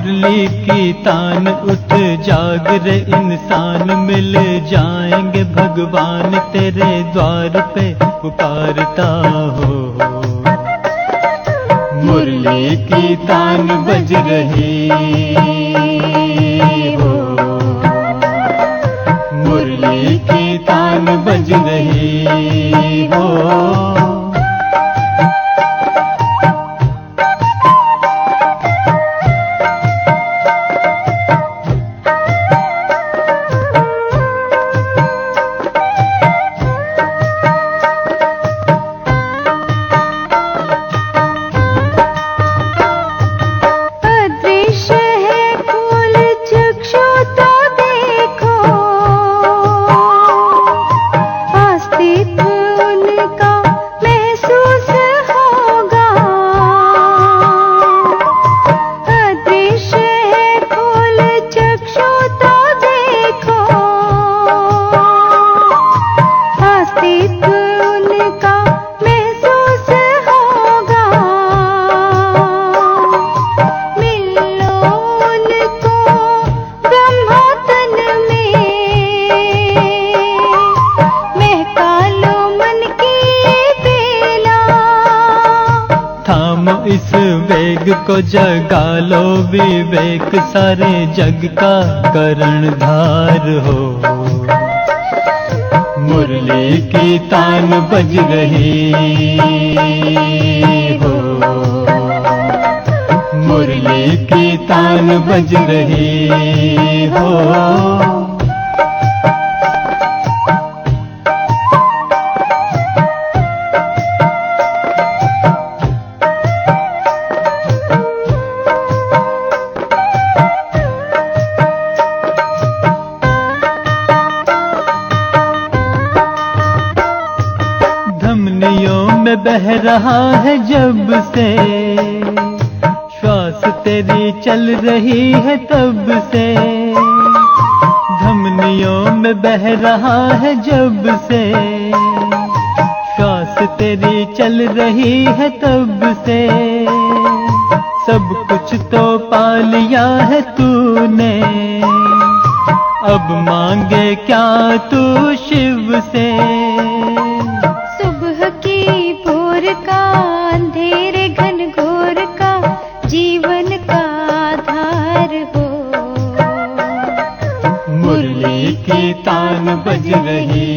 मुरली की तान उठ जाग रे इंसान, मिल जाएंगे भगवान तेरे द्वार पे पुकारता हो। मुरली की तान बज रही हो, मुरली की तान बज रही हो। इस वेग को जगा लो विवेक, सारे जग का कर्णधार हो। मुरली की तान बज रही हो, मुरली की तान बज रही हो। में बह रहा है जब से श्वास तेरी चल रही है तब से, धमनियों में बह रहा है जब से श्वास तेरी चल रही है तब से। सब कुछ तो पा लिया है तूने, अब मांगे क्या तू शिव से। का अंधेरे घन घोर का जीवन का आधार हो। मुरली की तान बज रही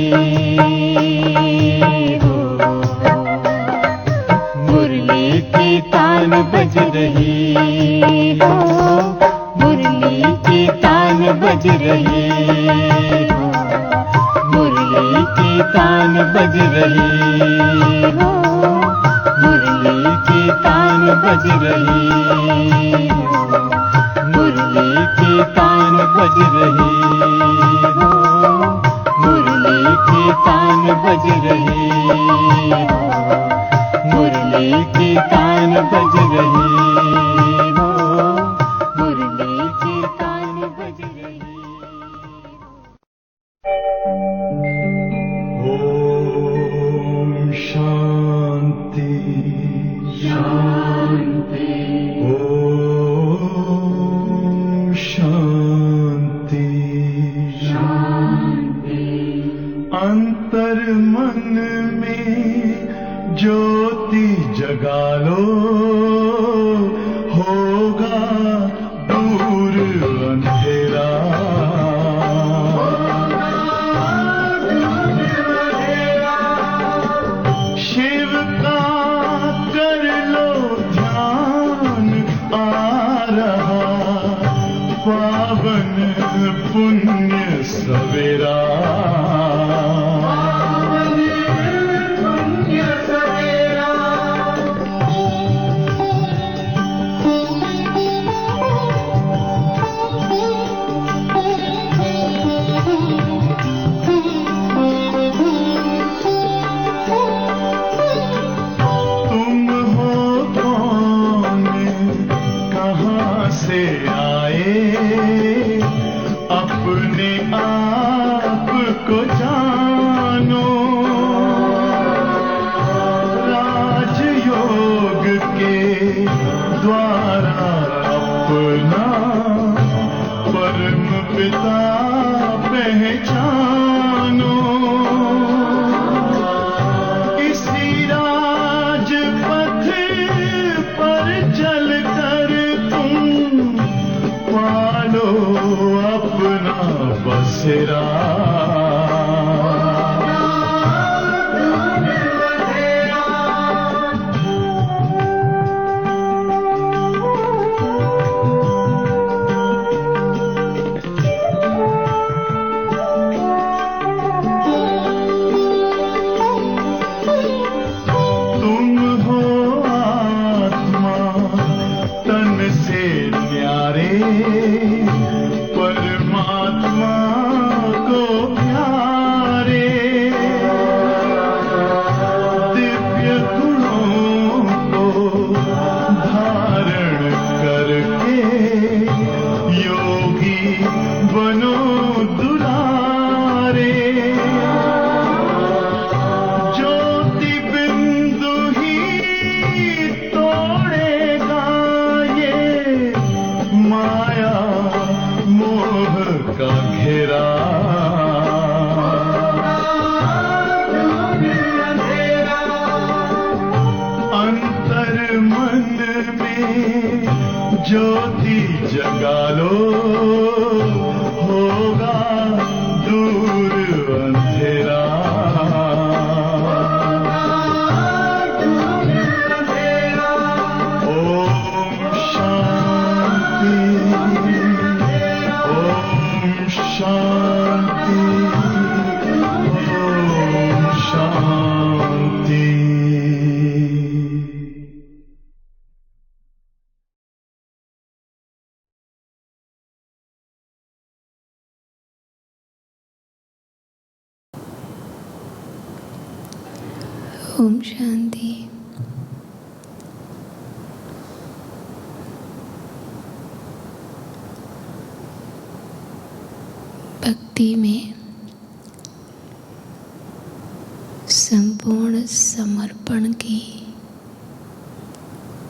हो, मुरली की तान बज रही हो, मुरली की तान बज रही हो, मुरली की तान बज रही हो, मुरली की तान बज रही हो, मुरली की तान बज रही हो, मुरली की तान बज रही हो, मुरली की तान बज रही हो, मुरली की तान बज रही हो। ओम शांति शांति, ओम शांति शांति। अंतर मन में ज्योति जगा लो, होगा दूर अंधेरा। शिव का कर लो ध्यान, आ रहा पावन पुण्य सवेरा। अपने आप को जानो, राजयोग के द्वारा अपना परम पिता पहचानो, इसी राजपथ पर चलकर तुम पालो अपना बसेरा। ज्योति जगा लो, होगा दूर अंधेरा। ओम शांति, ओम शांति, ओम शांति। ओम शांति। भक्ति में संपूर्ण समर्पण की,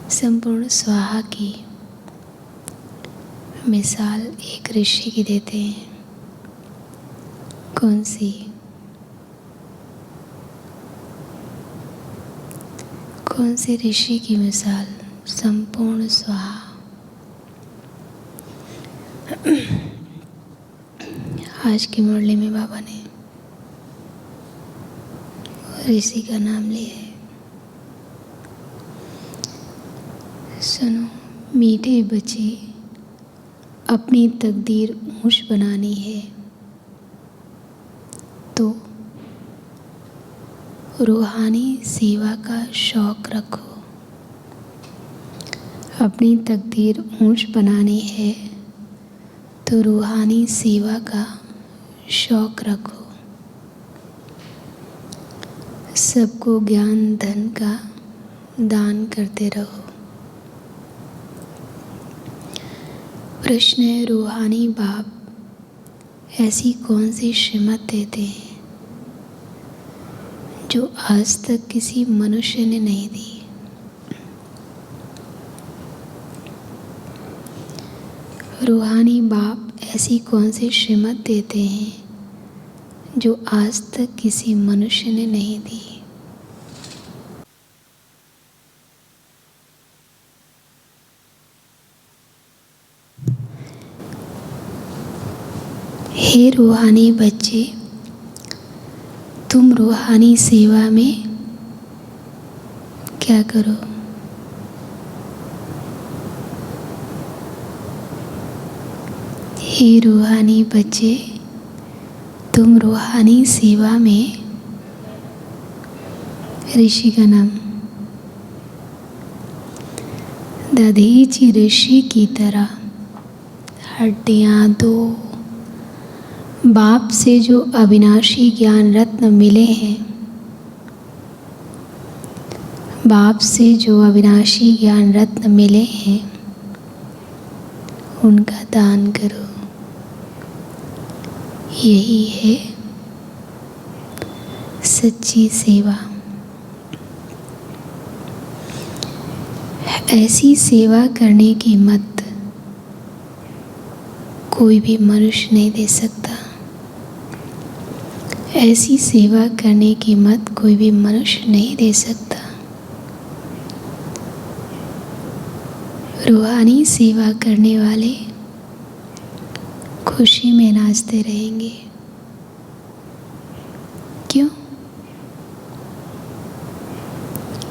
संपूर्ण स्वाहा की मिसाल एक ऋषि की देते हैं। कौन सी? कौन से ऋषि की मिसाल? संपूर्ण स्वाहा। आज की मुरली में बाबा ने ऋषि का नाम लिया है। सुनो, मीठे बच्चे, अपनी तकदीर ऊंच बनानी है तो रूहानी सेवा का शौक़ रखो। अपनी तकदीर ऊंच बनानी है तो रूहानी सेवा का शौक़ रखो। सबको ज्ञान धन का दान करते रहो। प्रश्न है, रूहानी बाप ऐसी कौन सी श्रीमत देते हैं जो आज तक किसी मनुष्य ने नहीं दी? रूहानी बाप ऐसी कौन सी श्रीमत देते हैं जो आज तक किसी मनुष्य ने नहीं दी? हे रूहानी बच्चे, तुम रूहानी सेवा में क्या करो? हे रूहानी बच्चे, तुम रूहानी सेवा में, ऋषि का नाम, दधीचि ऋषि की तरह हड्डियां दो। बाप से जो अविनाशी ज्ञान रत्न मिले हैं, बाप से जो अविनाशी ज्ञान रत्न मिले हैं, उनका दान करो। यही है सच्ची सेवा। ऐसी सेवा करने की मत कोई भी मनुष्य नहीं दे सकता। ऐसी सेवा करने की मत कोई भी मनुष्य नहीं दे सकता। रूहानी सेवा करने वाले खुशी में नाचते रहेंगे। क्यों?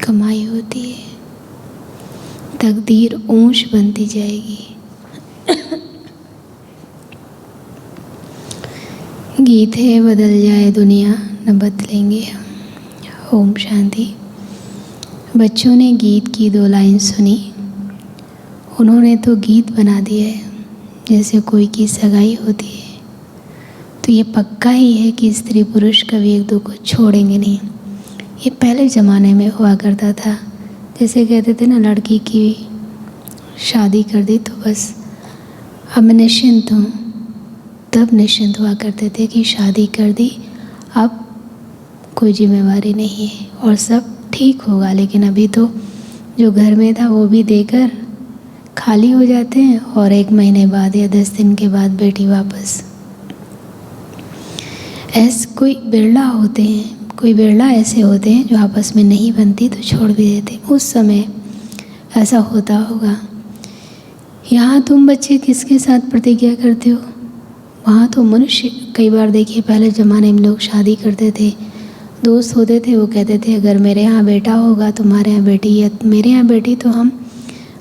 कमाई होती है, तकदीर ऊंच बनती जाएगी। गीत है बदल जाए दुनिया न बदलेंगे हम। ओम शांति। बच्चों ने गीत की 2 लाइन सुनी, उन्होंने तो गीत बना दिया है जैसे कोई की सगाई होती है। तो ये पक्का ही है कि स्त्री पुरुष कभी एक दो को छोड़ेंगे नहीं। ये पहले ज़माने में हुआ करता था। जैसे कहते थे ना, लड़की की शादी कर दी तो बस अब मैं निश्चिंत हूँ। तब निश्चिंत हुआ करते थे कि शादी कर दी, अब कोई जिम्मेवारी नहीं है और सब ठीक होगा। लेकिन अभी तो जो घर में था वो भी देकर खाली हो जाते हैं और 1 महीने बाद या 10 दिन के बाद बेटी वापस। ऐसे कोई बिरला होते हैं, कोई बिरला ऐसे होते हैं जो आपस में नहीं बनती तो छोड़ भी देते। उस समय ऐसा होता होगा। यहाँ तुम बच्चे किसके साथ प्रतिज्ञा करते हो? वहाँ तो मनुष्य, कई बार देखिए पहले ज़माने में लोग शादी करते थे, दोस्त होते थे, वो कहते थे अगर मेरे यहाँ बेटा होगा, तुम्हारे यहाँ बेटी, या मेरे यहाँ बेटी, तो हम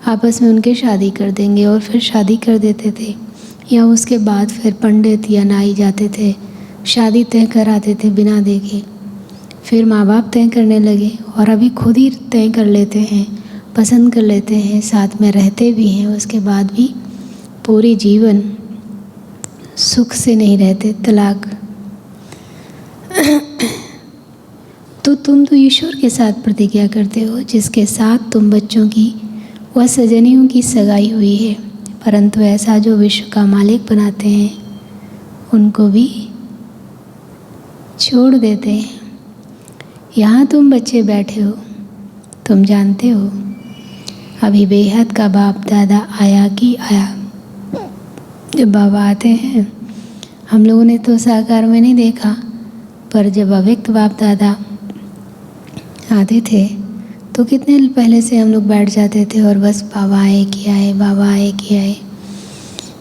आपस में उनके शादी कर देंगे। और फिर शादी कर देते थे। या उसके बाद फिर पंडित या नाई जाते थे, शादी तय कराते थे बिना देखे। फिर माँ बाप तय करने लगे और अभी खुद ही तय कर लेते हैं, पसंद कर लेते हैं, साथ में रहते भी हैं। उसके बाद भी पूरी जीवन सुख से नहीं रहते, तलाक। तो तुम तो ईश्वर के साथ प्रतिज्ञा करते हो, जिसके साथ तुम बच्चों की व सजनियों की सगाई हुई है। परंतु ऐसा जो विश्व का मालिक बनाते हैं उनको भी छोड़ देते हैं। यहाँ तुम बच्चे बैठे हो, तुम जानते हो अभी बेहद का बाप दादा आया कि आया। जब बाबा आते हैं, हम लोगों ने तो साकार में नहीं देखा, पर जब अव्यक्त बाप दादा आते थे तो कितने पहले से हम लोग बैठ जाते थे और बस बाबा आए कि आए, बाबा आए कि आए।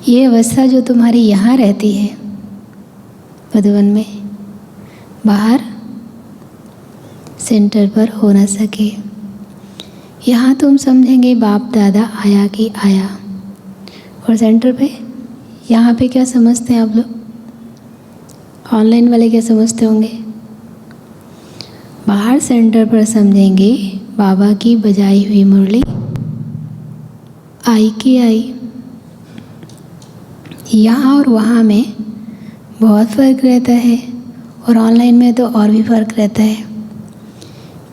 ये अवस्था जो तुम्हारी यहाँ रहती है मधुबन में, बाहर सेंटर पर हो ना सके। यहाँ तुम समझेंगे बाप दादा आया कि आया, और सेंटर पे यहाँ पे क्या समझते हैं आप लोग? ऑनलाइन वाले क्या समझते होंगे? बाहर सेंटर पर समझेंगे बाबा की बजाई हुई मुरली आई की आई। यहाँ और वहाँ में बहुत फ़र्क रहता है, और ऑनलाइन में तो और भी फ़र्क रहता है,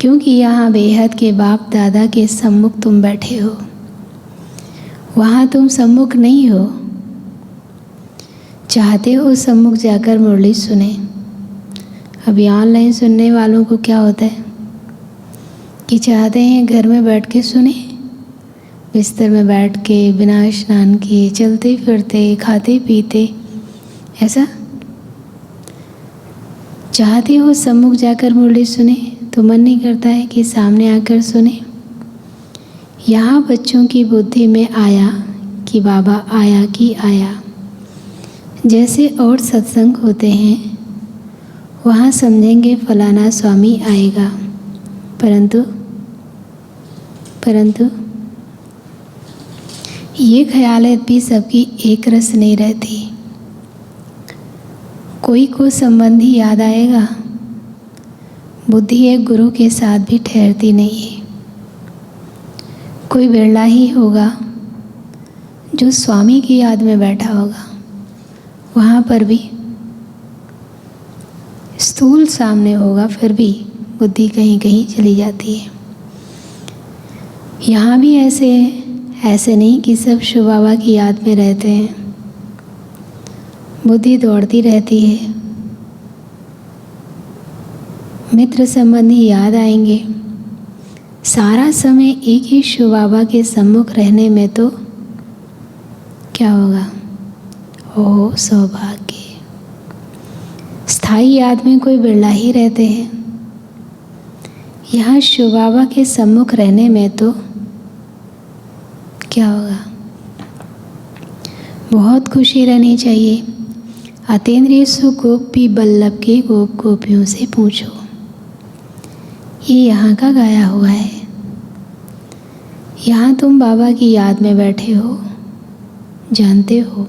क्योंकि यहाँ बेहद के बाप दादा के सम्मुख तुम बैठे हो, वहाँ तुम सम्मुख नहीं हो। चाहते हो सम्मुख जाकर मुरली सुने। अभी ऑनलाइन सुनने वालों को क्या होता है कि चाहते हैं घर में बैठ के सुने, बिस्तर में बैठ के बिना स्नान किए, चलते फिरते, खाते पीते। ऐसा चाहते हो सम्मुख जाकर मुरली सुने, तो मन नहीं करता है कि सामने आकर सुने। यहाँ बच्चों की बुद्धि में आया कि बाबा आया कि आया। जैसे और सत्संग होते हैं वहाँ समझेंगे फलाना स्वामी आएगा, परंतु ये ख्यालात भी सबकी एक रस नहीं रहती। कोई को संबंधी याद आएगा, बुद्धि एक गुरु के साथ भी ठहरती नहीं है। कोई बिरला ही होगा जो स्वामी की याद में बैठा होगा, वहाँ पर भी स्थूल सामने होगा, फिर भी बुद्धि कहीं कहीं चली जाती है। यहाँ भी ऐसे नहीं कि सब शिव बाबा की याद में रहते हैं। बुद्धि दौड़ती रहती है, मित्र संबंधी याद आएंगे। सारा समय एक ही शिव बाबा के सम्मुख रहने में तो क्या होगा? हो सौभाग्य। स्थायी याद में कोई बिरला ही रहते हैं। यहाँ शिव बाबा के सम्मुख रहने में तो क्या होगा, बहुत खुशी रहनी चाहिए। अतीन्द्रिय सुख गोपी बल्लभ के गोप गोपियों से पूछो, ये यहाँ का गाया हुआ है। यहाँ तुम बाबा की याद में बैठे हो, जानते हो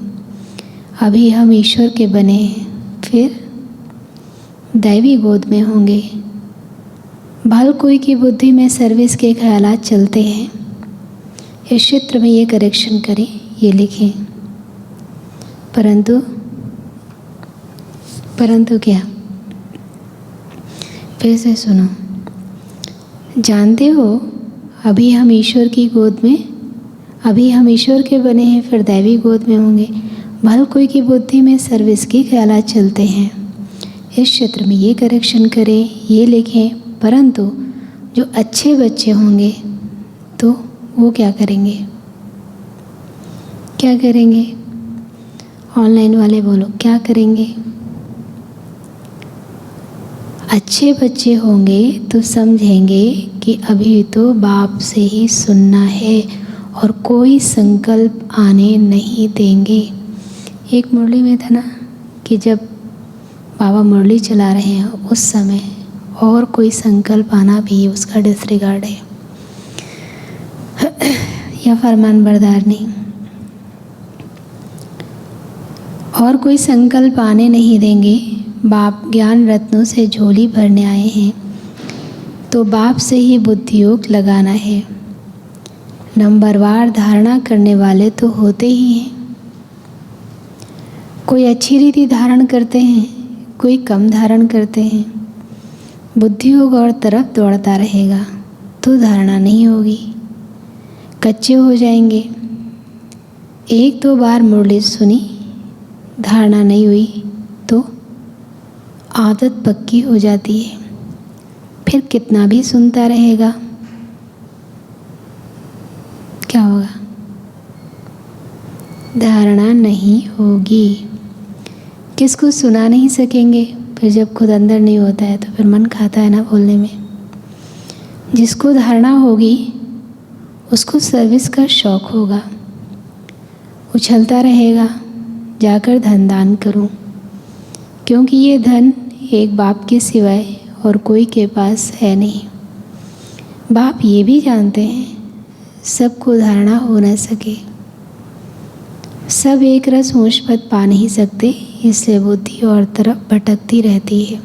अभी हम ईश्वर के बने हैं, फिर दैवी गोद में होंगे। भल कोई की बुद्धि में सर्विस के ख्यालात चलते हैं। इस चित्र में ये करेक्शन करें, ये लिखें। परंतु क्या, फिर से सुनो। जानते हो अभी हम ईश्वर की गोद में, अभी हम ईश्वर के बने हैं, फिर दैवी गोद में होंगे। भल कोई की बुद्धि में सर्विस के ख्यालात चलते हैं। इस क्षेत्र में ये करेक्शन करें, ये लिखें। परंतु जो अच्छे बच्चे होंगे तो वो क्या करेंगे, क्या करेंगे? ऑनलाइन वाले बोलो, क्या करेंगे? अच्छे बच्चे होंगे तो समझेंगे कि अभी तो बाप से ही सुनना है और कोई संकल्प आने नहीं देंगे। एक मुरली में था ना कि जब बाबा मुरली चला रहे हैं उस समय और कोई संकल्प आना भी उसका डिसरिगार्ड है या फरमान बरदार नहीं, और कोई संकल्प आने नहीं देंगे। बाप ज्ञान रत्नों से झोली भरने आए हैं तो बाप से ही बुद्धि योग लगाना है। नंबरवार धारणा करने वाले तो होते ही हैं। कोई अच्छी रीति धारण करते हैं, कोई कम धारण करते हैं। बुद्धि योग और तरफ दौड़ता रहेगा तो धारणा नहीं होगी, कच्चे हो जाएंगे। एक दो बार मुरली सुनी, धारणा नहीं हुई तो आदत पक्की हो जाती है। फिर कितना भी सुनता रहेगा, क्या होगा? धारणा नहीं होगी। किसको सुना नहीं सकेंगे, फिर जब खुद अंदर नहीं होता है तो फिर मन खाता है ना बोलने में। जिसको धारणा होगी उसको सर्विस का शौक होगा, उछलता रहेगा जाकर धन दान करूं, क्योंकि ये धन एक बाप के सिवाय और कोई के पास है नहीं। बाप ये भी जानते हैं सबको धारणा हो न सके, सब एक रस ऊंच पद पा नहीं सकते, इसलिए बुद्धि और तरफ भटकती रहती है।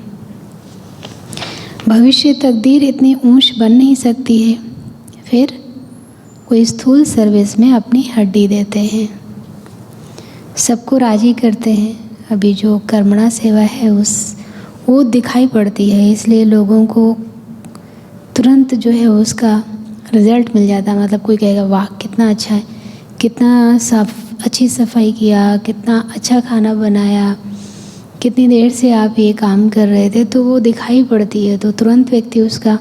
भविष्य तकदीर इतनी ऊंच बन नहीं सकती है, फिर कोई स्थूल सर्विस में अपनी हड्डी देते हैं, सबको राजी करते हैं। अभी जो कर्मणा सेवा है वो दिखाई पड़ती है, इसलिए लोगों को तुरंत जो है उसका रिज़ल्ट मिल जाता है। मतलब कोई कहेगा वाह कितना अच्छा है, कितना अच्छी सफाई किया, कितना अच्छा खाना बनाया, कितनी देर से आप ये काम कर रहे थे, तो वो दिखाई पड़ती है। तो तुरंत व्यक्ति उसका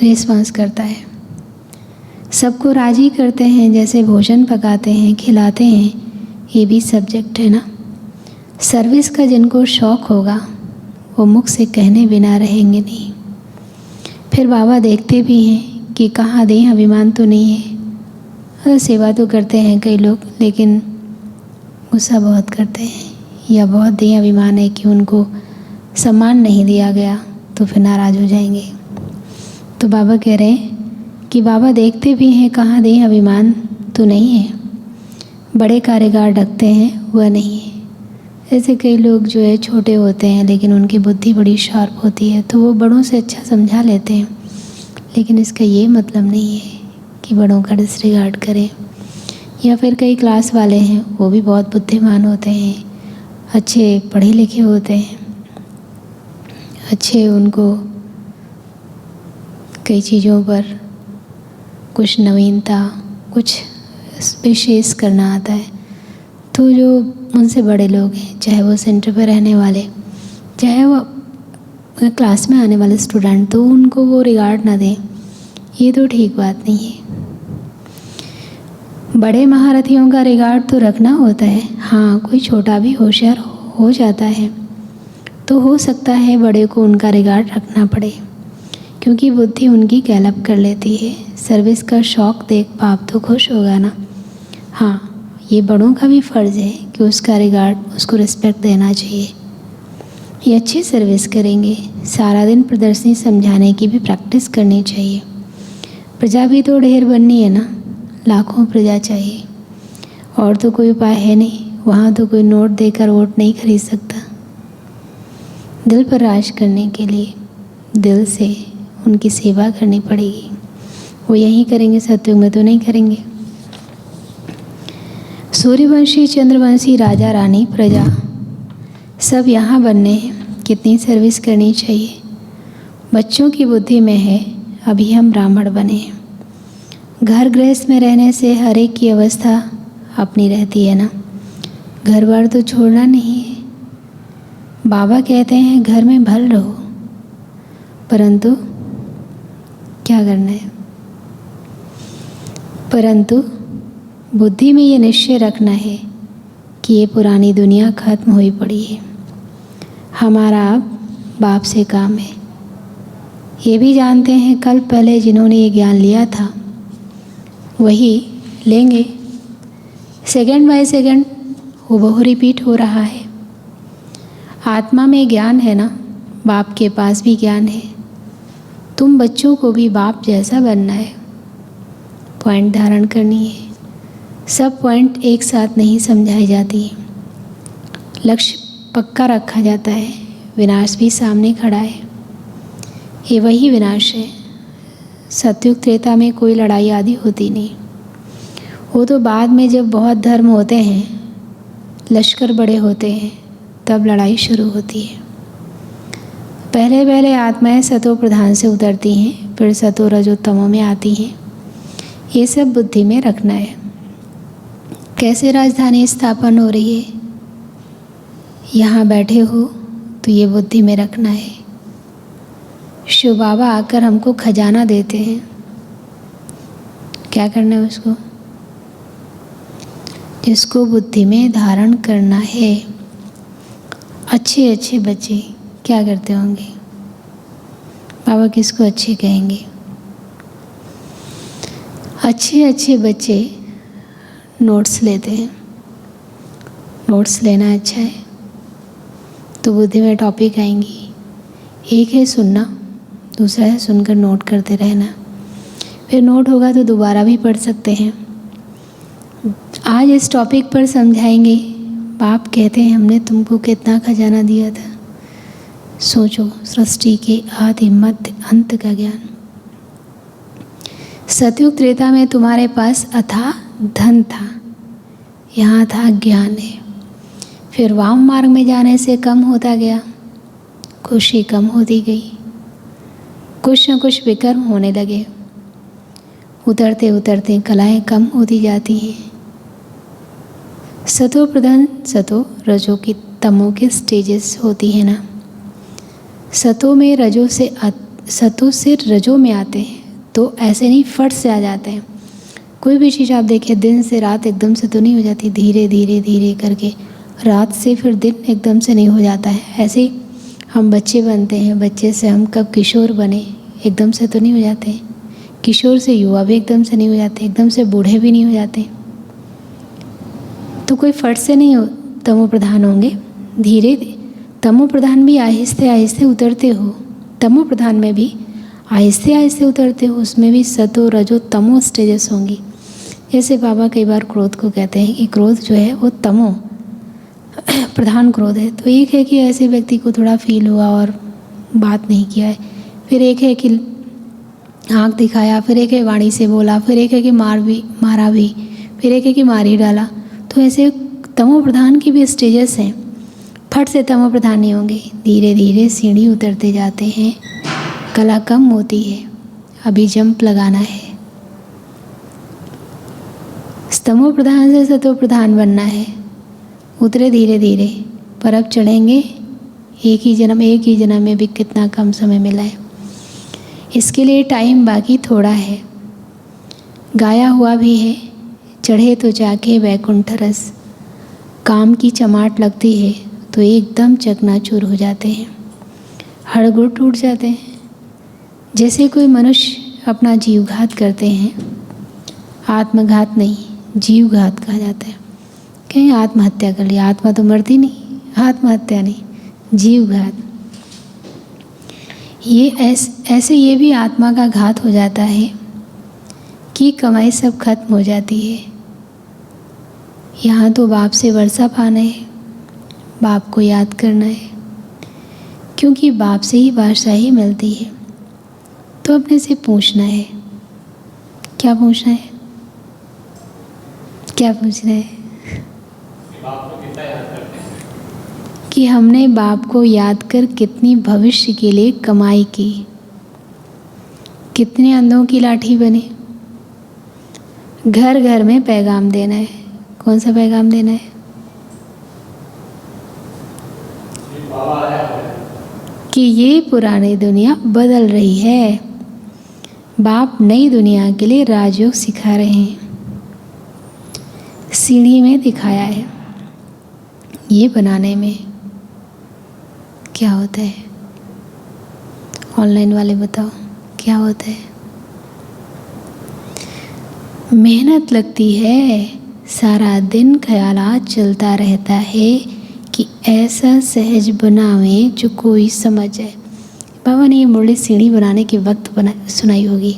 रिस्पॉन्स करता है। सबको राजी करते हैं, जैसे भोजन पकाते हैं, खिलाते हैं, ये भी सब्जेक्ट है ना। सर्विस का जिनको शौक़ होगा वो मुख से कहने बिना रहेंगे नहीं। फिर बाबा देखते भी हैं कि कहाँ दें अभिमान तो नहीं है। सेवा तो करते हैं कई लोग, लेकिन गुस्सा बहुत करते हैं, या बहुत दें अभिमान है कि उनको सम्मान नहीं दिया गया तो फिर नाराज़ हो जाएंगे। तो बाबा कह रहे हैं कि बाबा देखते भी हैं कहाँ दें अभिमान तो नहीं है, बड़े कारीगर ढकते हैं वह नहीं है। ऐसे कई लोग जो है छोटे होते हैं लेकिन उनकी बुद्धि बड़ी शार्प होती है, तो वो बड़ों से अच्छा समझा लेते हैं, लेकिन इसका ये मतलब नहीं है कि बड़ों का डिसरिगार्ड करें। या फिर कई क्लास वाले हैं वो भी बहुत बुद्धिमान होते हैं, अच्छे पढ़े लिखे होते हैं, अच्छे उनको कई चीज़ों पर कुछ नवीनता, कुछ विशेष करना आता है। तो जो उनसे बड़े लोग हैं, चाहे वो सेंटर पर रहने वाले, चाहे वो क्लास में आने वाले स्टूडेंट, तो उनको वो रिगार्ड ना दें, ये तो ठीक बात नहीं है। बड़े महारथियों का रिगार्ड तो रखना होता है। हाँ, कोई छोटा भी होशियार हो जाता है तो हो सकता है बड़े को उनका रिगार्ड रखना पड़े, क्योंकि बुद्धि उनकी गैलप कर लेती है। सर्विस का शौक़ देख बाप तो खुश होगा ना। हाँ, ये बड़ों का भी फ़र्ज़ है कि उसका रिगार्ड, उसको रिस्पेक्ट देना चाहिए। ये अच्छी सर्विस करेंगे। सारा दिन प्रदर्शनी समझाने की भी प्रैक्टिस करनी चाहिए। प्रजा भी तो ढेर बननी है ना, लाखों प्रजा चाहिए। और तो कोई उपाय है नहीं। वहाँ तो कोई नोट देकर वोट नहीं खरीद सकता। दिल पर राज करने के लिए दिल से उनकी सेवा करनी पड़ेगी। वो यहीं करेंगे, सतयुग में तो नहीं करेंगे। सूर्यवंशी, चंद्रवंशी, राजा, रानी, प्रजा सब यहाँ बनने हैं। कितनी सर्विस करनी चाहिए। बच्चों की बुद्धि में है अभी हम ब्राह्मण बने हैं। घर गृहस्थ में रहने से हर एक की अवस्था अपनी रहती है ना। घर बार तो छोड़ना नहीं है। बाबा कहते हैं घर में भल रहो, परंतु क्या करना है? परंतु बुद्धि में ये निश्चय रखना है कि ये पुरानी दुनिया खत्म हुई पड़ी है। हमारा अब बाप से काम है। ये भी जानते हैं कल पहले जिन्होंने ये ज्ञान लिया था वही लेंगे। सेकंड बाय सेकंड हूबहू रिपीट हो रहा है। आत्मा में ज्ञान है ना, बाप के पास भी ज्ञान है। तुम बच्चों को भी बाप जैसा बनना है। पॉइंट धारण करनी है। सब पॉइंट एक साथ नहीं समझाई जाती। लक्ष्य पक्का रखा जाता है। विनाश भी सामने खड़ा है। ये वही विनाश है। सतयुग त्रेता में कोई लड़ाई आदि होती नहीं। वो तो बाद में जब बहुत धर्म होते हैं, लश्कर बड़े होते हैं, तब लड़ाई शुरू होती है। पहले पहले आत्माएं सतो प्रधान से उतरती हैं, फिर सतो रजो तमो में आती हैं। ये सब बुद्धि में रखना है। कैसे राजधानी स्थापन हो रही है, यहाँ बैठे हो तो ये बुद्धि में रखना है। शिव बाबा आकर हमको खजाना देते हैं। क्या करना है उसको? जिसको बुद्धि में धारण करना है। अच्छे अच्छे बच्चे क्या करते होंगे? बाबा किसको अच्छे कहेंगे? अच्छे अच्छे बच्चे नोट्स लेते हैं। नोट्स लेना अच्छा है तो बुद्धि में टॉपिक आएंगी। एक है सुनना, दूसरा है सुनकर नोट करते रहना। फिर नोट होगा तो दोबारा भी पढ़ सकते हैं। आज इस टॉपिक पर समझाएंगे। बाप कहते हैं हमने तुमको कितना खजाना दिया था। सोचो, सृष्टि के आदि मध्य अंत का ज्ञान। सतयुग त्रेता में तुम्हारे पास अथाह धन था, यहाँ था ज्ञान है। फिर वाम मार्ग में जाने से कम होता गया, खुशी कम होती गई, कुछ न कुछ विकर्म होने लगे। उतरते उतरते कलाएं कम होती जाती हैं। सतो प्रधान, सतो रजो की तमो के स्टेजेस होती है ना। सतो में रजो से सतो से रजो में आते हैं तो ऐसे नहीं फट से आ जाते हैं। कोई भी चीज़ आप देखिए, दिन से रात एकदम से तो नहीं हो जाती, धीरे धीरे धीरे करके रात से फिर दिन एकदम से नहीं हो जाता है। ऐसे ही हम बच्चे बनते हैं, बच्चे से हम कब किशोर बने, एकदम से तो नहीं हो जाते। किशोर से युवा भी एकदम से नहीं हो जाते, एकदम से बूढ़े भी नहीं हो जाते। तो कोई फट से नहीं तमो प्रधान होंगे, धीरे तमो प्रधान भी आहिस्ते आहिस्ते उतरते हो। तमो प्रधान में भी आहिस्ते आहिस्ते उतरते हो, उसमें भी सतो रजो तमो स्टेजेस होंगी। जैसे बाबा कई बार क्रोध को कहते हैं कि क्रोध जो है वो तमो प्रधान क्रोध है। तो एक है कि ऐसे व्यक्ति को थोड़ा फील हुआ और बात नहीं किया है, फिर एक है कि आँख दिखाया, फिर एक है वाणी से बोला, फिर एक है कि मारा भी, फिर एक है कि मार ही डाला। तो ऐसे तमो प्रधान की भी स्टेजेस हैं। फट से तमो प्रधान नहीं होंगे, धीरे धीरे सीढ़ी उतरते जाते हैं। कला कम होती है, अभी जंप लगाना है। तमो प्रधान से सतो प्रधान बनना है। उतरे धीरे धीरे, पर अब चढ़ेंगे। एक ही जन्म में भी कितना कम समय मिला है। इसके लिए टाइम बाकी थोड़ा है। गाया हुआ भी है, चढ़े तो जाके वैकुंठ रस। काम की चमाट लगती है तो एकदम चकनाचूर हो जाते हैं, हड़गुड़ टूट जाते हैं। जैसे कोई मनुष्य अपना जीवघात करते हैं, आत्मघात नहीं, जीवघात कहा जाता है। कहीं आत्महत्या कर लिया, आत्मा तो मरती नहीं, आत्महत्या नहीं, जीवघात। ये ऐसे ये भी आत्मा का घात हो जाता है कि कमाई सब खत्म हो जाती है। यहाँ तो बाप से वर्षा पाना है, बाप को याद करना है, क्योंकि बाप से ही बादशाही मिलती है। तो अपने से पूछना है, क्या पूछना है, क्या पूछना है? कि हमने बाप को याद कर कितनी भविष्य के लिए कमाई की, कितने अंधों की लाठी बने। घर घर में पैगाम देना है। कौन सा पैगाम देना है? कि ये पुरानी दुनिया बदल रही है, बाप नई दुनिया के लिए राजयोग सिखा रहे हैं। सीढ़ी में दिखाया है, ये बनाने में क्या होता है? ऑनलाइन वाले बताओ क्या होता है? मेहनत लगती है, सारा दिन ख्यालात चलता रहता है कि ऐसा सहज बनावे जो कोई समझ जाए। बाबा ने ये मुरली सीढ़ी बनाने के वक्त सुनाई होगी।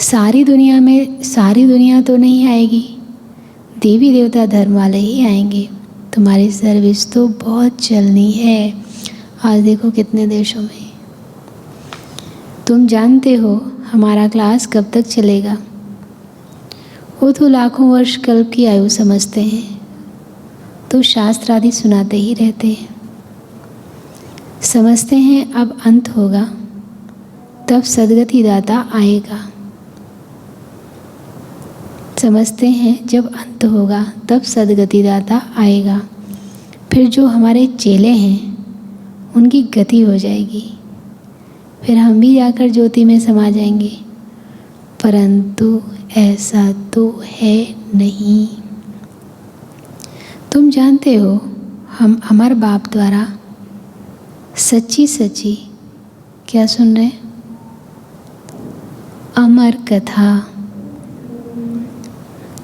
सारी दुनिया तो नहीं आएगी, देवी देवता धर्म वाले ही आएंगे। तुम्हारी सर्विस तो बहुत चलनी है। आज देखो कितने देशों में। तुम जानते हो हमारा क्लास कब तक चलेगा? वो तो लाखों वर्ष कल्प की आयु समझते हैं, तो शास्त्र आदि सुनाते ही रहते हैं। समझते हैं अब अंत होगा, तब सद्गति दाता आएगा। समझते हैं जब अंत होगा तब सद्गति दाता आएगा। फिर जो हमारे चेले हैं उनकी गति हो जाएगी, फिर हम भी जाकर ज्योति में समा जाएंगे। परंतु ऐसा तो है नहीं। तुम जानते हो हम अमर बाप द्वारा सच्ची सच्ची क्या सुन रहे हैं? अमर कथा।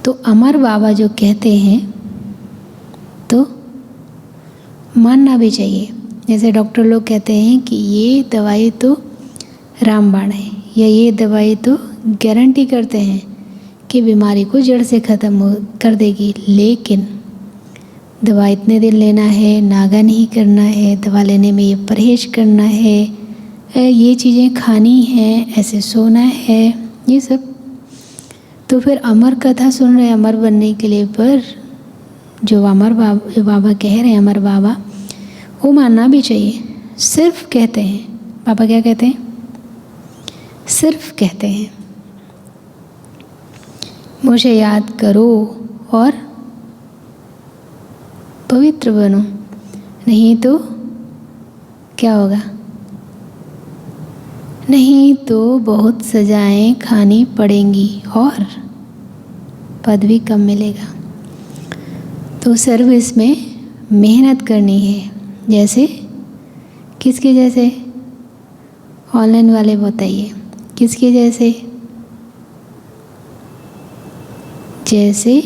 तो अमर बाबा जो कहते हैं तो मानना भी चाहिए। जैसे डॉक्टर लोग कहते हैं कि ये दवाई तो रामबाण है, या ये दवाई तो गारंटी करते हैं कि बीमारी को जड़ से ख़त्म कर देगी, लेकिन दवा इतने दिन लेना है, नागा नहीं करना है, दवा लेने में ये परहेज करना है, ये चीज़ें खानी हैं, ऐसे सोना है, ये सब। तो फिर अमर कथा सुन रहे हैं अमर बनने के लिए, पर जो बाबा कह रहे हैं अमर बाबा, वो मानना भी चाहिए। सिर्फ कहते हैं, बाबा क्या कहते हैं? सिर्फ कहते हैं मुझे याद करो और पवित्र बनो, नहीं तो क्या होगा? नहीं तो बहुत सजाएं खानी पड़ेंगी और पद भी कम मिलेगा। तो सर्विस में मेहनत करनी है। जैसे किसके जैसे? ऑनलाइन वाले बताइए किसके जैसे? जैसे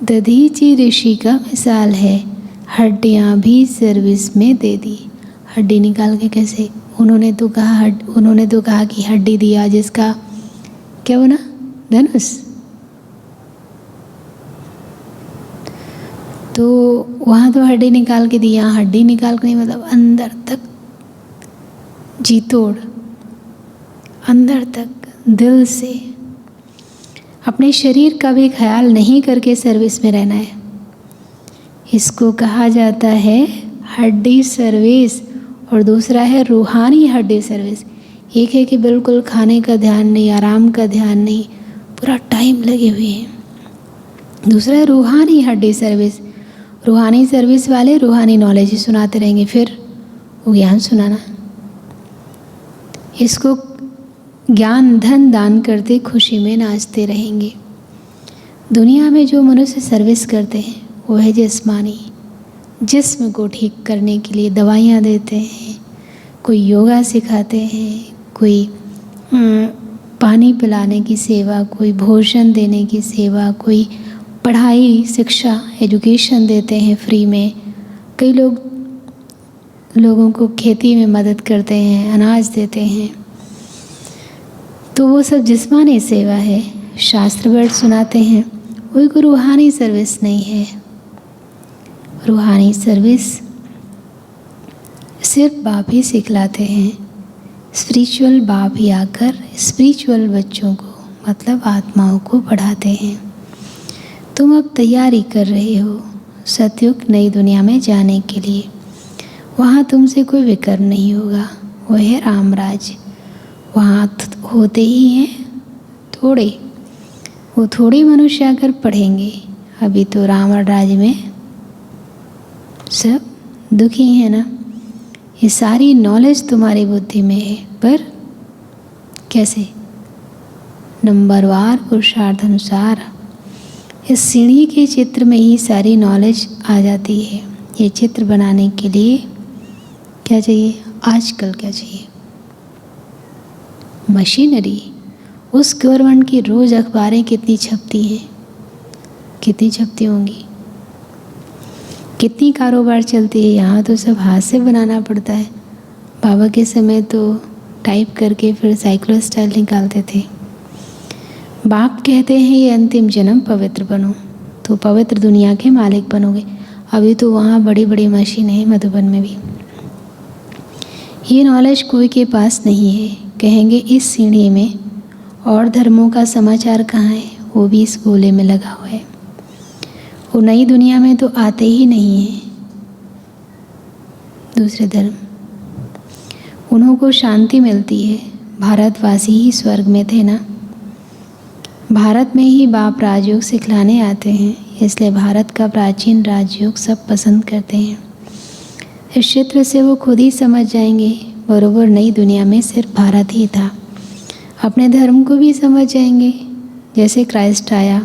दधीची ऋषि का मिसाल है, हड्डियाँ भी सर्विस में दे दी। हड्डी निकाल के कैसे? उन्होंने तो कहा कि हड्डी दिया जिसका क्या बना? धनुष। तो वहाँ तो हड्डी निकाल के दी, यहाँ हड्डी निकाल के नहीं, मतलब अंदर तक जी तोड़, अंदर तक दिल से अपने शरीर का भी ख्याल नहीं करके सर्विस में रहना है। इसको कहा जाता है हड्डी सर्विस, और दूसरा है रूहानी हड्डी सर्विस। एक है कि बिल्कुल खाने का ध्यान नहीं, आराम का ध्यान नहीं, पूरा टाइम लगे हुए हैं। दूसरा है रूहानी हड्डी सर्विस। रूहानी सर्विस वाले रूहानी नॉलेज ही सुनाते रहेंगे, फिर वो ज्ञान सुनाना। इसको ज्ञान धन दान करते खुशी में नाचते रहेंगे। दुनिया में जो मनुष्य सर्विस करते हैं वो है जिस्मानी, जिस्म को ठीक करने के लिए दवाइयाँ देते हैं, कोई योगा सिखाते हैं, कोई पानी पिलाने की सेवा, कोई भोजन देने की सेवा, कोई पढ़ाई शिक्षा एजुकेशन देते हैं फ्री में। कई लोगों को खेती में मदद करते हैं, अनाज देते हैं। तो वो सब जिस्मानी सेवा है। शास्त्र वर्ड सुनाते हैं, वही कोई रूहानी सर्विस नहीं है। रूहानी सर्विस सिर्फ बाप ही सिखलाते हैं। स्पिरिचुअल बाप ही आकर स्पिरिचुअल बच्चों को मतलब आत्माओं को पढ़ाते हैं। तुम अब तैयारी कर रहे हो सतयुग नई दुनिया में जाने के लिए। वहाँ तुमसे कोई विकर्म नहीं होगा, वो है रामराज। वहाँ होते ही हैं थोड़े, वो थोड़े मनुष्य आकर पढ़ेंगे। अभी तो रावण राज में सब दुखी हैं ना। ये सारी नॉलेज तुम्हारी बुद्धि में है, पर कैसे? नंबरवार पुरुषार्थ अनुसार इस सीढ़ी के चित्र में ही सारी नॉलेज आ जाती है। ये चित्र बनाने के लिए क्या चाहिए? आजकल क्या चाहिए? मशीनरी। उस गवर्नमेंट की रोज़ अखबारें कितनी छपती हैं, कितनी छपती होंगी, कितनी कारोबार चलती है। यहाँ तो सब हाथ से बनाना पड़ता है। बाबा के समय तो टाइप करके फिर साइक्लो स्टाइल निकालते थे। बाप कहते हैं ये अंतिम जन्म पवित्र बनो, तो पवित्र दुनिया के मालिक बनोगे। अभी तो वहाँ बड़ी बड़ी मशीनें हैं, मधुबन में भी। ये नॉलेज कोई के पास नहीं है। कहेंगे इस सीढ़ी में और धर्मों का समाचार कहाँ है? वो भी इस गोले में लगा हुआ है। वो नई दुनिया में तो आते ही नहीं हैं दूसरे धर्म। उन्हों को शांति मिलती है। भारतवासी ही स्वर्ग में थे ना। भारत में ही बाप राजयोग सिखलाने आते हैं, इसलिए भारत का प्राचीन राजयोग सब पसंद करते हैं। इस क्षेत्र से वो खुद ही समझ जाएंगे बरोबर नई दुनिया में सिर्फ भारत ही था। अपने धर्म को भी समझ जाएंगे। जैसे क्राइस्ट आया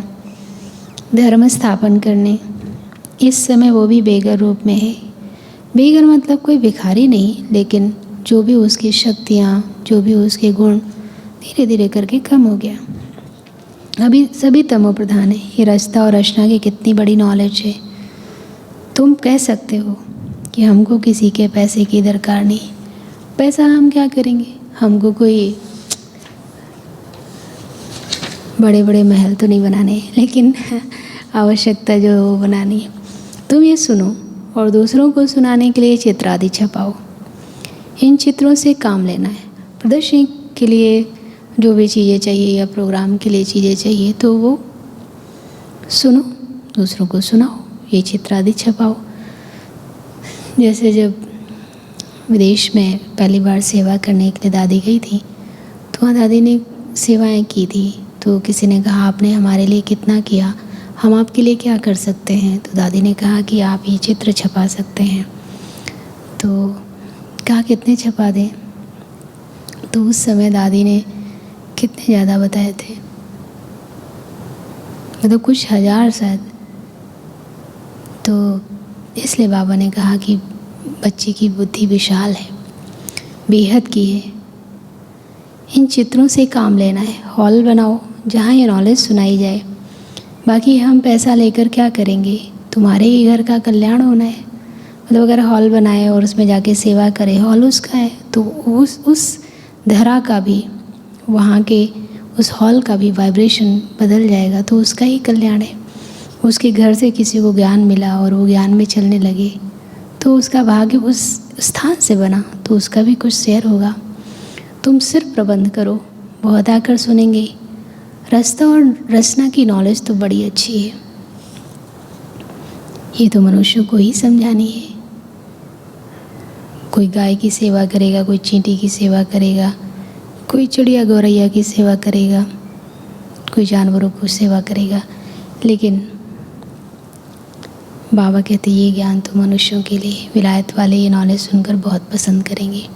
धर्म स्थापन करने, इस समय वो भी बेगर रूप में है। बेगर मतलब कोई भिखारी नहीं, लेकिन जो भी उसकी शक्तियाँ, जो भी उसके गुण धीरे धीरे करके कम हो गया। अभी सभी तमो प्रधान है। ये रचना और रचना की कितनी बड़ी नॉलेज है। तुम कह सकते हो कि हमको किसी के पैसे की दरकार नहीं। पैसा हम क्या करेंगे? हमको कोई बड़े बड़े महल तो नहीं बनाने, लेकिन आवश्यकता जो वो बनानी है। तुम ये सुनो और दूसरों को सुनाने के लिए चित्र आदि छपाओ। इन चित्रों से काम लेना है। प्रदर्शनी के लिए जो भी चीज़ें चाहिए या प्रोग्राम के लिए चीज़ें चाहिए तो वो सुनो, दूसरों को सुनाओ, ये चित्र आदि छपाओ। जैसे जब विदेश में पहली बार सेवा करने के लिए दादी गई थी, तो वहाँ दादी ने सेवाएं की थी। तो किसी ने कहा आपने हमारे लिए कितना किया, हम आपके लिए क्या कर सकते हैं? तो दादी ने कहा कि आप ये चित्र छपा सकते हैं। तो कहा कितने छपा दें? तो उस समय दादी ने कितने ज़्यादा बताए थे, मतलब कुछ हज़ार शायद। तो इसलिए बाबा ने कहा कि बच्चे की बुद्धि विशाल है, बेहद की है। इन चित्रों से काम लेना है। हॉल बनाओ जहाँ ये नॉलेज सुनाई जाए। बाकी हम पैसा लेकर क्या करेंगे? तुम्हारे ही घर का कल्याण होना है। मतलब अगर हॉल बनाए और उसमें जाके सेवा करे, हॉल उसका है, तो उस धरा का भी, वहाँ के उस हॉल का भी वाइब्रेशन बदल जाएगा, तो उसका ही कल्याण है। उसके घर से किसी को ज्ञान मिला और वो ज्ञान में चलने लगे, तो उसका भाग्य उस स्थान से बना, तो उसका भी कुछ शेयर होगा। तुम सिर्फ प्रबंध करो, बहुत आकर सुनेंगे। रास्ता और रचना की नॉलेज तो बड़ी अच्छी है, ये तो मनुष्य को ही समझानी है। कोई गाय की सेवा करेगा, कोई चींटी की सेवा करेगा, कोई चिड़िया गौरैया की सेवा करेगा, कोई जानवरों को सेवा करेगा। लेकिन बाबा कहते ये ज्ञान तो मनुष्यों के लिए। विलायत वाले ये नॉलेज सुनकर बहुत पसंद करेंगे,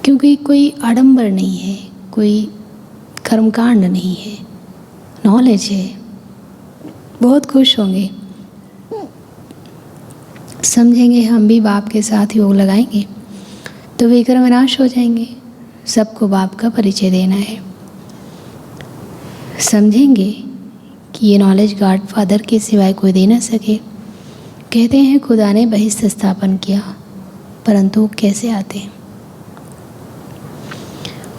क्योंकि कोई आडंबर नहीं है, कोई कर्मकांड नहीं है, नॉलेज है। बहुत खुश होंगे, समझेंगे हम भी बाप के साथ योग लगाएंगे तो विक्रम विनाश हो जाएंगे। सबको बाप का परिचय देना है। समझेंगे कि ये नॉलेज गॉड फादर के सिवाय कोई दे ना सके। कहते हैं खुदा ने बहिष्ठ स्थापन किया, परंतु वो कैसे आते हैं,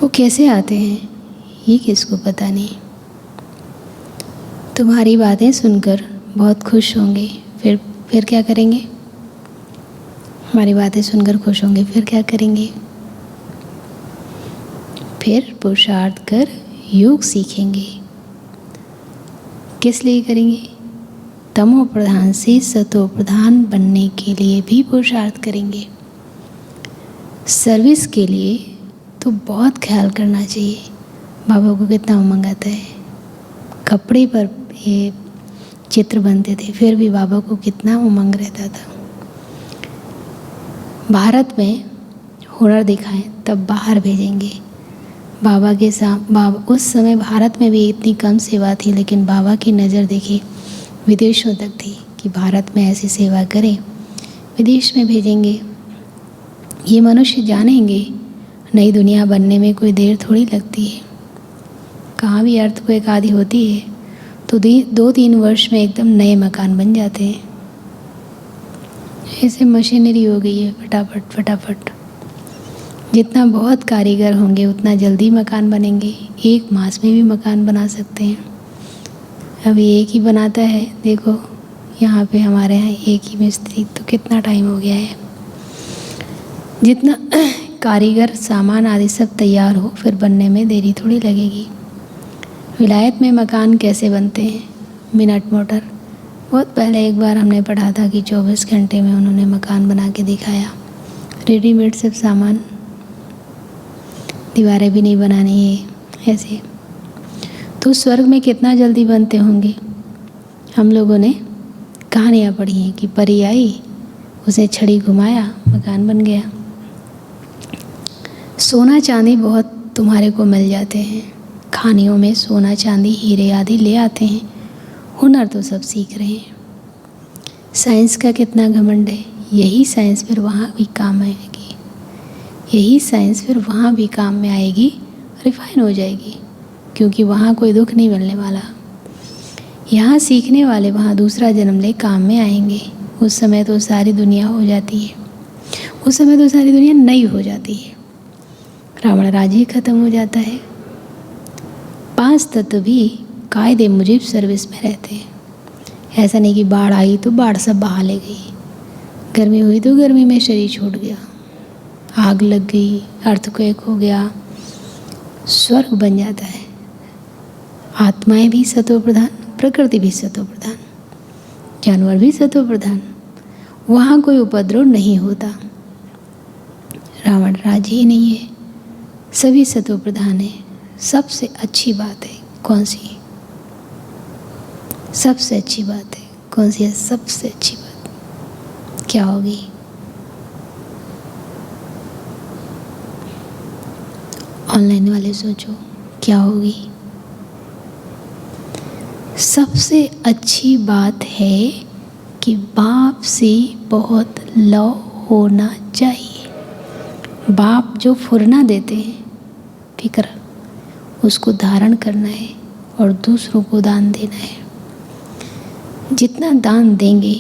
वो कैसे आते हैं ये किसको पता नहीं। तुम्हारी बातें सुनकर बहुत खुश होंगे, फिर क्या करेंगे? हमारी बातें सुनकर खुश होंगे, फिर क्या करेंगे? फिर पुरुषार्थ कर योग सीखेंगे। किस लिए करेंगे? तमो प्रधान से सतो प्रधान बनने के लिए भी पुरुषार्थ करेंगे। सर्विस के लिए तो बहुत ख्याल करना चाहिए। बाबा को कितना उमंग आता है। कपड़े पर ये चित्र बनते थे, फिर भी बाबा को कितना उमंग रहता था। भारत में हुनर दिखाएं तब बाहर भेजेंगे। बाबा के बाबा उस समय भारत में भी इतनी कम सेवा थी, लेकिन बाबा की नज़र देखी विदेशों तक थी कि भारत में ऐसी सेवा करें, विदेश में भेजेंगे। ये मनुष्य जानेंगे नई दुनिया बनने में कोई देर थोड़ी लगती है। कहाँ भी अर्थ को एक आदि होती है तो 2-3 वर्ष में एकदम नए मकान बन जाते हैं। ऐसे मशीनरी हो गई है, फटाफट फटाफट। जितना बहुत कारीगर होंगे उतना जल्दी मकान बनेंगे। 1 मास में भी मकान बना सकते हैं। अभी एक ही बनाता है, देखो यहाँ पे हमारे यहाँ एक ही मिस्त्री, तो कितना टाइम हो गया है। जितना कारीगर सामान आदि सब तैयार हो, फिर बनने में देरी थोड़ी लगेगी। विलायत में मकान कैसे बनते हैं? Minute motor. बहुत पहले एक बार हमने पढ़ा था कि 24 घंटे में उन्होंने मकान बना के दिखाया। रेडीमेड सब सामान, दीवारें भी नहीं बनानी है ऐसे। तो स्वर्ग में कितना जल्दी बनते होंगे। हम लोगों ने कहानियाँ पढ़ी हैं कि परी आई, उसे छड़ी घुमाया, मकान बन गया। सोना चांदी बहुत तुम्हारे को मिल जाते हैं। खानियों में सोना चांदी हीरे आदि ले आते हैं। हुनर तो सब सीख रहे हैं। साइंस का कितना घमंड है। यही साइंस फिर वहाँ भी काम आएगी, यही साइंस फिर वहाँ भी काम में आएगी, रिफाइन हो जाएगी, क्योंकि वहाँ कोई दुख नहीं मिलने वाला। यहाँ सीखने वाले वहाँ दूसरा जन्म ले काम में आएंगे। उस समय तो सारी दुनिया हो जाती है, उस समय तो सारी दुनिया नई हो जाती है। रावण राज्य ही खत्म हो जाता है। 5 तत्व भी कायदे मुजिब सर्विस में रहते हैं। ऐसा नहीं कि बाढ़ आई तो बाढ़ सब बहा ले गई, गर्मी हुई तो गर्मी में शरीर छूट गया, आग लग गई, अर्थक्वेक हो गया, स्वर्ग बन जाता है। आत्माएं भी सतो प्रधान, प्रकृति भी सतो प्रधान, जानवर भी सतो प्रधान। वहाँ कोई उपद्रव नहीं होता। रावण राज्य ही नहीं है, सभी सतो प्रधान है। सबसे अच्छी बात है कौन सी? सबसे अच्छी बात है कौन सी है? सबसे अच्छी बात क्या होगी? ऑनलाइन वाले सोचो क्या होगी? सबसे अच्छी बात है कि बाप से बहुत लव होना चाहिए। बाप जो फुरना देते हैं, फिक्र, उसको धारण करना है और दूसरों को दान देना है। जितना दान देंगे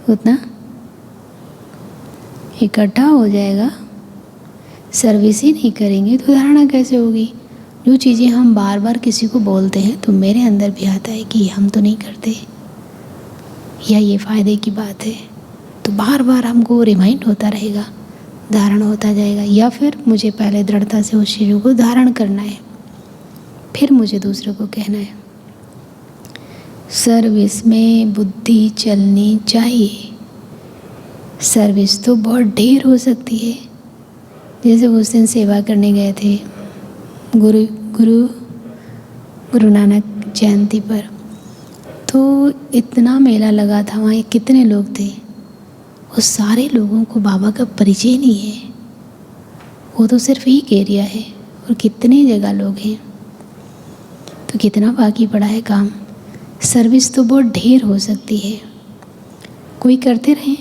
उतना इकट्ठा हो जाएगा। सर्विस ही नहीं करेंगे तो धारणा कैसे होगी? जो चीज़ें हम बार बार किसी को बोलते हैं तो मेरे अंदर भी आता है कि हम तो नहीं करते, या ये फ़ायदे की बात है, तो बार बार हमको रिमाइंड होता रहेगा, धारण होता जाएगा। या फिर मुझे पहले दृढ़ता से उस चीज़ों को धारण करना है, फिर मुझे दूसरों को कहना है। सर्विस में बुद्धि चलनी चाहिए। सर्विस तो बहुत ढेर हो सकती है। जैसे उस दिन सेवा करने गए थे गुरु नानक जयंती पर, तो इतना मेला लगा था, वहाँ कितने लोग थे। उस सारे लोगों को बाबा का परिचय नहीं है। वो तो सिर्फ एक एरिया है और कितने जगह लोग हैं, तो कितना बाकी पड़ा है काम। सर्विस तो बहुत ढेर हो सकती है, कोई करते रहें।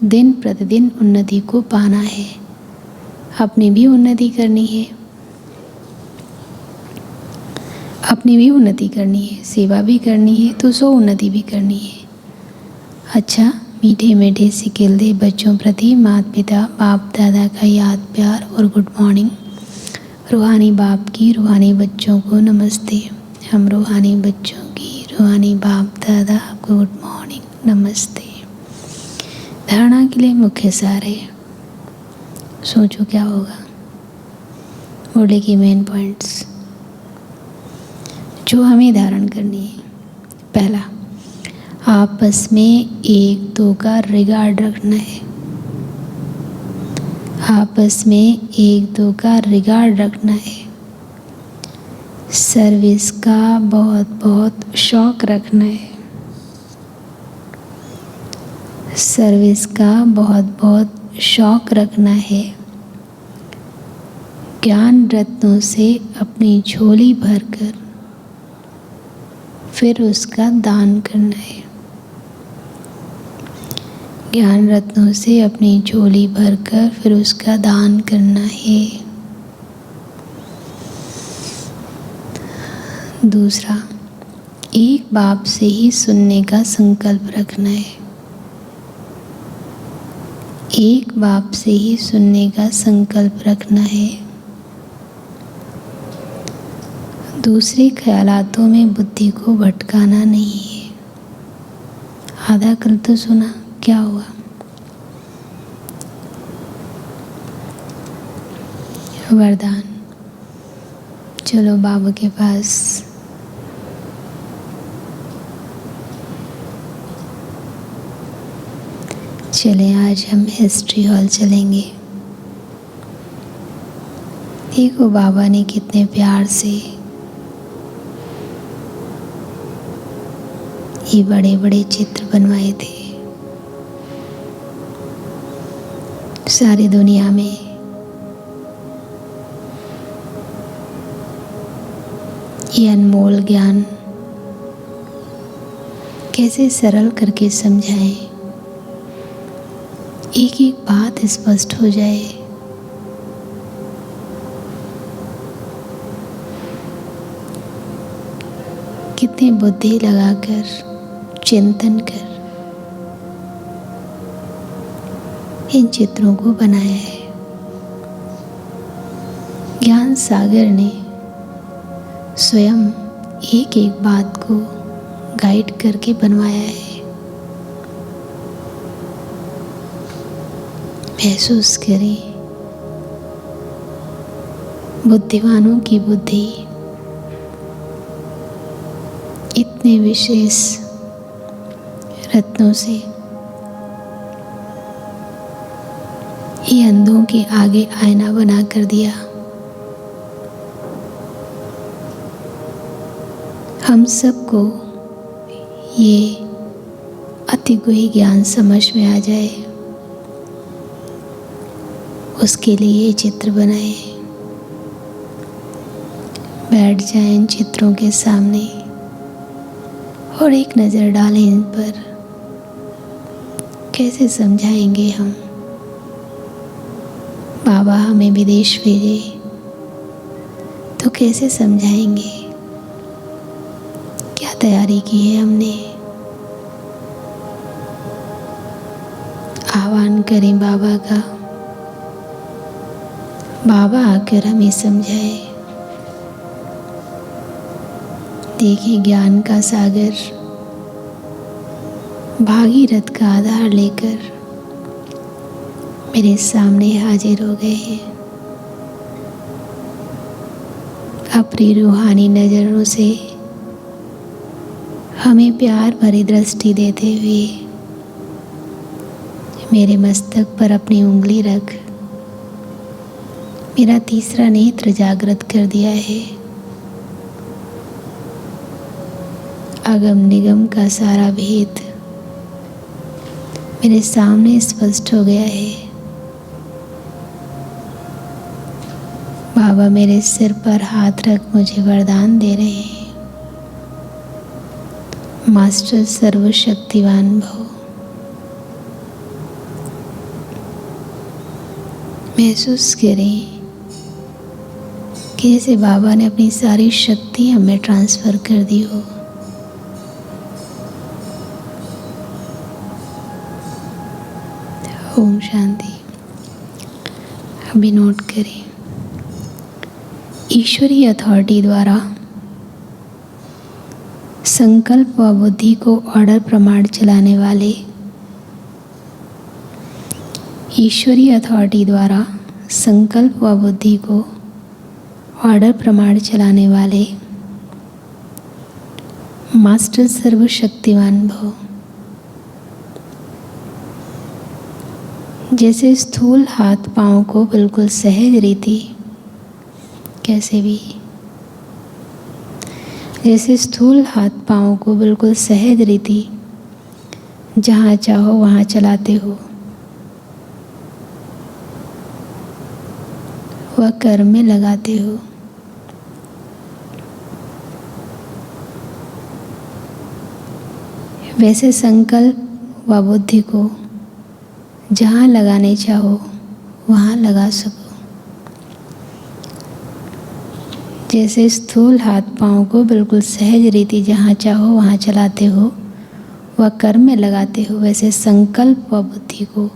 दिन प्रतिदिन उन्नति को पाना है, अपनी भी उन्नति करनी है, अपनी भी उन्नति करनी है, सेवा भी करनी है तो सो उन्नति भी करनी है। अच्छा, मीठे मीठे सिकिलदे बच्चों प्रति माता पिता बाप दादा का याद प्यार और गुड मॉर्निंग। रूहानी बाप की रूहानी बच्चों को नमस्ते। हम रूहानी बच्चों की रूहानी बाप दादा को गुड मॉर्निंग नमस्ते। धारणा के लिए मुख्य सार है, सोचो क्या होगा। मुरली की मेन पॉइंट्स जो हमें धारण करनी है। पहला, आपस में एक दो का रिगार्ड रखना है। आपस में एक दो का रिगार्ड रखना है। सर्विस का बहुत बहुत शौक रखना है। सर्विस का बहुत बहुत शौक रखना है। ज्ञान रत्नों से अपनी झोली भरकर फिर उसका दान करना है। ज्ञान रत्नों से अपनी झोली भरकर फिर उसका दान करना है। दूसरा, एक बाप से ही सुनने का संकल्प रखना है। एक बाप से ही सुनने का संकल्प रखना है। दूसरे ख्यालातों में बुद्धि को भटकाना नहीं है। आधा कल तो सुना, क्या हुआ? वरदान, चलो बाबा के पास। चले, आज हम हिस्ट्री हॉल चलेंगे। देखो बाबा ने कितने प्यार से ये बड़े बड़े चित्र बनवाए थे। सारी दुनिया में ये अनमोल ज्ञान कैसे सरल करके समझाएं, एक एक बात स्पष्ट हो जाए। कितनी बुद्धि लगाकर चिंतन कर इन चित्रों को बनाया है। ज्ञान सागर ने स्वयं एक एक बात को गाइड करके बनवाया है। महसूस करें बुद्धिमानों की बुद्धि इतने विशेष रत्नों से ये अंधों के आगे आईना बना कर दिया। हम सबको ये अतिगुही ज्ञान समझ में आ जाए, उसके लिए ये चित्र बनाए। बैठ जाएं इन चित्रों के सामने और एक नज़र डालें इन पर। कैसे समझाएंगे हम? बाबा हमें विदेश भेजे तो कैसे समझाएंगे? क्या तैयारी की है हमने? आह्वान करें बाबा का, बाबा आकर हमें समझाए। देखिए ज्ञान का सागर भागीरथ का आधार लेकर मेरे सामने हाजिर हो गए हैं। अपनी रूहानी नज़रों से हमें प्यार भरी दृष्टि देते हुए मेरे मस्तक पर अपनी उंगली रख मेरा तीसरा नेत्र जागृत कर दिया है। अगम निगम का सारा भेद मेरे सामने स्पष्ट हो गया है। बाबा मेरे सिर पर हाथ रख मुझे वरदान दे रहे हैं। मास्टर सर्वशक्तिवान भव। महसूस करें कि जैसे बाबा ने अपनी सारी शक्ति हमें ट्रांसफ़र कर दी हो। ओम शांति। अभी नोट करें, ईश्वरीय अथॉरिटी द्वारा संकल्प व बुद्धि को ऑर्डर प्रमाण चलाने वाले, ईश्वरीय अथॉरिटी द्वारा संकल्प व बुद्धि को ऑर्डर प्रमाण चलाने वाले मास्टर सर्वशक्तिवान भव। जैसे स्थूल हाथ पांव को बिल्कुल सहज रीति, कैसे भी, जैसे स्थूल हाथ पांव को बिल्कुल सहज रीति जहाँ चाहो वहाँ चलाते हो, वह कर्म में लगाते हो। वैसे संकल्प व बुद्धि को जहाँ लगाने चाहो वहाँ लगा सको। जैसे स्थूल हाथ पांव को बिल्कुल सहज रीति जहाँ चाहो वहाँ चलाते हो, वह कर्म में लगाते हो, वैसे संकल्प व बुद्धि को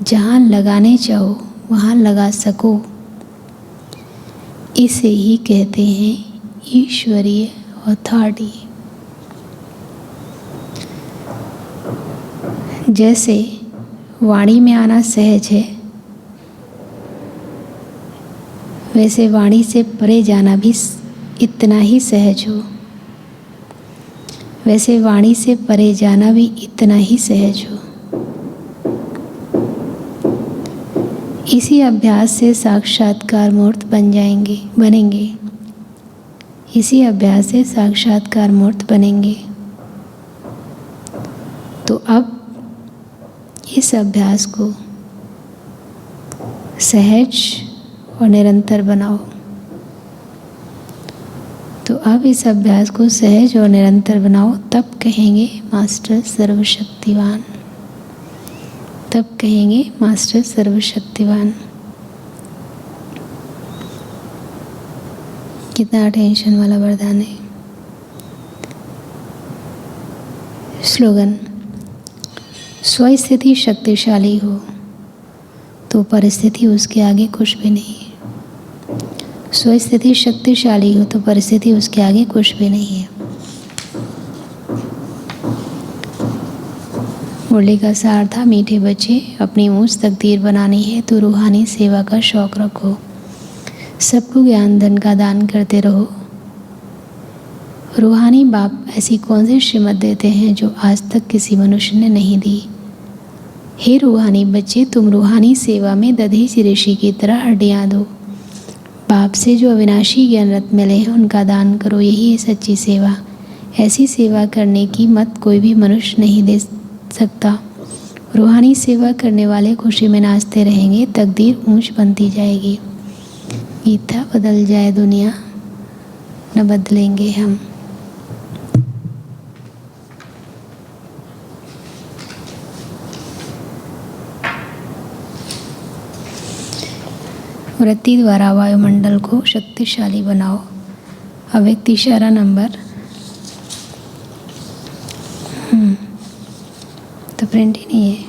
जहाँ लगाने चाहो वहाँ लगा सको। इसे ही कहते हैं ईश्वरीय अथॉरिटी। जैसे वाणी में आना सहज है, वैसे वाणी से परे जाना भी इतना ही सहज हो। वैसे वाणी से परे जाना भी इतना ही सहज हो। इसी अभ्यास से साक्षात्कार मूर्त बनेंगे। इसी अभ्यास से साक्षात्कार मूर्त बनेंगे। तो अब इस अभ्यास को सहज और निरंतर बनाओ। तो अब इस अभ्यास को सहज और निरंतर बनाओ, तब कहेंगे मास्टर सर्वशक्तिवान। तब कहेंगे मास्टर सर्वशक्तिवान। कितना टेंशन वाला वरदान है। स्लोगन, स्वस्थिति शक्तिशाली हो तो परिस्थिति उसके आगे कुछ भी नहीं है। स्वस्थिति शक्तिशाली हो तो परिस्थिति उसके आगे कुछ भी नहीं है। मुरली का सार था, मीठे बच्चे अपनी ऊंच तकदीर बनानी है तो रूहानी सेवा का शौक़ रखो। सबको ज्ञान धन का दान करते रहो। रूहानी बाप ऐसी कौन सी श्रीमत देते हैं जो आज तक किसी मनुष्य ने नहीं दी। हे रूहानी बच्चे, तुम रूहानी सेवा में दधीचि ऋषि की तरह हड्डियाँ दो। बाप से जो अविनाशी ज्ञान रत्न मिले हैं उनका दान करो। यही है सच्ची सेवा। ऐसी सेवा करने की मत कोई भी मनुष्य नहीं दे सकता। रूहानी सेवा करने वाले खुशी में नाचते रहेंगे, तकदीर ऊंच बनती जाएगी। गीता, बदल जाए दुनिया न बदलेंगे हम। वृत्ति द्वारा वायुमंडल को शक्तिशाली बनाओ। अव्यक्त इशारा नंबर तो प्रिंट ही नहीं है।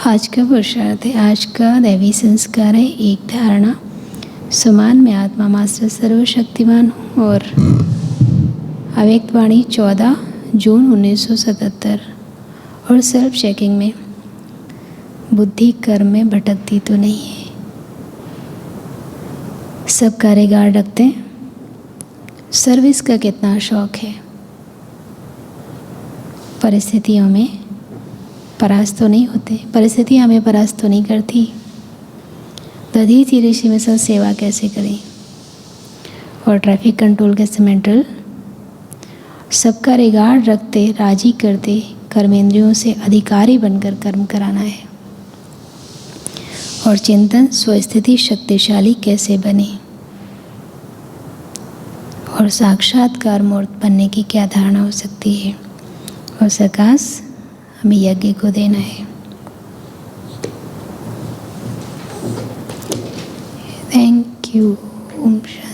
आज का पुरुषार्थ है, आज का दैवी संस्कार है एक धारणा। समान में आत्मा मास्टर सर्वशक्तिमान हूँ। और अव्यक्त वाणी 14 जून 1977। और सेल्फ चेकिंग में बुद्धि कर्म में भटकती तो नहीं है। सब का रिगार्ड रखते हैं। सर्विस का कितना शौक है। परिस्थितियों में परास्त तो नहीं होते, परिस्थितियाँ हमें परास्त तो नहीं करती। दधीचि ऋषि में सब सेवा कैसे करें और ट्रैफिक कंट्रोल कैसे मेंटल, सबका रिगार्ड रखते, राजी करते, कर्मेंद्रियों से अधिकारी बनकर कर्म कराना है। और चिंतन स्वस्थिति शक्तिशाली कैसे बने, और साक्षात्कार मूर्त बनने की क्या धारणा हो सकती है, और सकाश हमें यज्ञ को देना है। Thank you. ओम शांति।